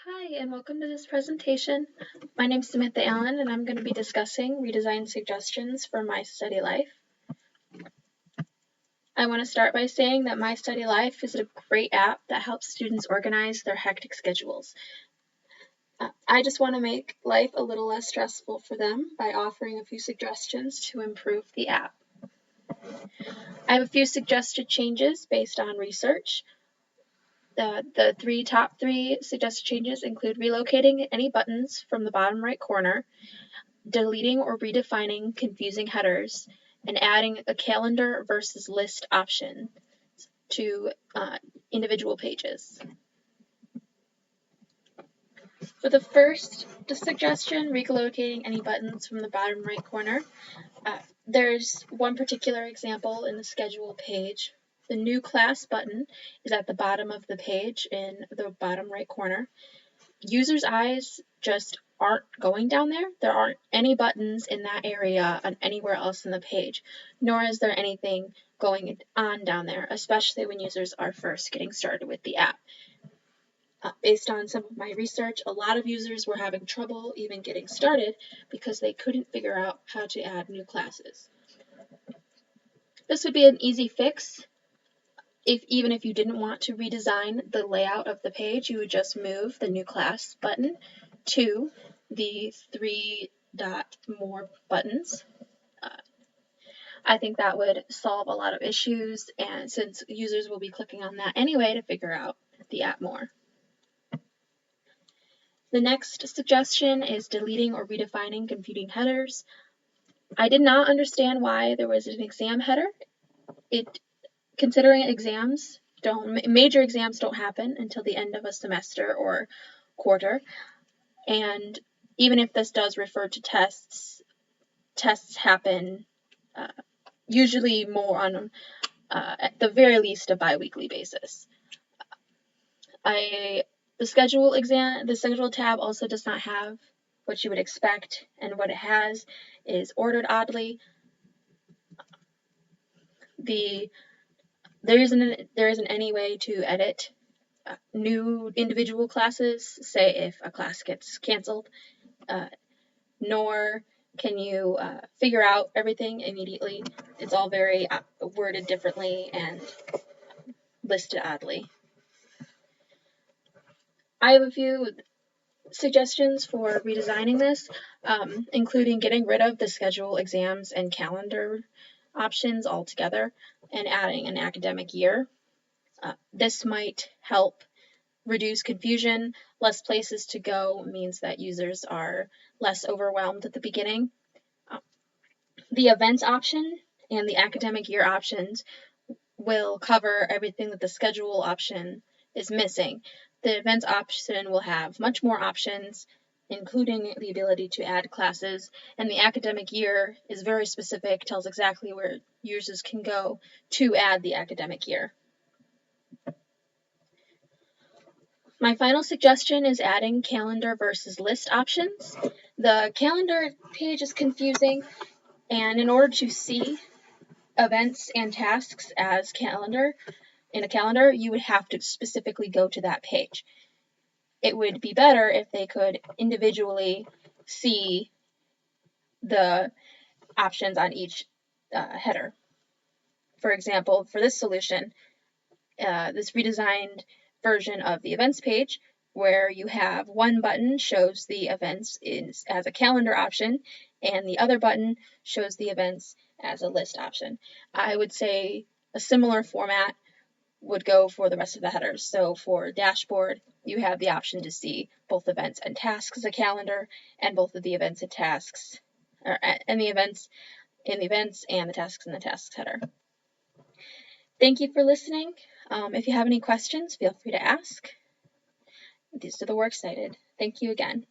Hi, and welcome to this presentation. My name is Samantha Allen, and I'm going to be discussing redesign suggestions for My Study Life. I want to start by saying that My Study Life is a great app that helps students organize their hectic schedules. I just want to make life a little less stressful for them by offering a few suggestions to improve the app. I have a few suggested changes based on research. The top three suggested changes include relocating any buttons from the bottom right corner, deleting or redefining confusing headers, and adding a calendar versus list option to individual pages. For the first suggestion, relocating any buttons from the bottom right corner, there's one particular example in the schedule page. The new class button is at the bottom of the page in the bottom right corner. Users' eyes just aren't going down there. There aren't any buttons in that area and anywhere else in the page, nor is there anything going on down there, especially when users are first getting started with the app. Based on some of my research, a lot of users were having trouble even getting started because they couldn't figure out how to add new classes. This would be an easy fix. Even if you didn't want to redesign the layout of the page, you would just move the new class button to the 3-dot more buttons. I think that would solve a lot of issues, and since users will be clicking on that anyway to figure out the app more. The next suggestion is deleting or redefining confusing headers. I did not understand why there was an exam header. Considering major exams don't happen until the end of a semester or quarter, and even if this does refer to tests happen usually more on at the very least a bi-weekly basis. The schedule tab also does not have what you would expect, and what it has is ordered oddly. There isn't any way to edit new individual classes, say if a class gets canceled, nor can you figure out everything immediately. It's all very worded differently and listed oddly. I have a few suggestions for redesigning this, including getting rid of the schedule, exams, and calendar options altogether and adding an academic year. This might help reduce confusion. Less places to go means that users are less overwhelmed at the beginning. The events option and the academic year options will cover everything that the schedule option is missing. The events option will have much more options, including the ability to add classes, and the academic year is very specific, tells exactly where users can go to add the academic year. My final suggestion is adding calendar versus list options. The calendar page is confusing, and in order to see events and tasks as in a calendar, you would have to specifically go to that page. It would be better if they could individually see the options on each header. For example, for this solution, this redesigned version of the events page, where you have one button shows the events as a calendar option, and the other button shows the events as a list option. I would say a similar format would go for the rest of the headers. So for dashboard, you have the option to see both events and tasks as a calendar, and both of the events and tasks, and the events in the events and the tasks in the tasks header. Thank you for listening. If you have any questions, feel free to ask. These are the works cited. Thank you again.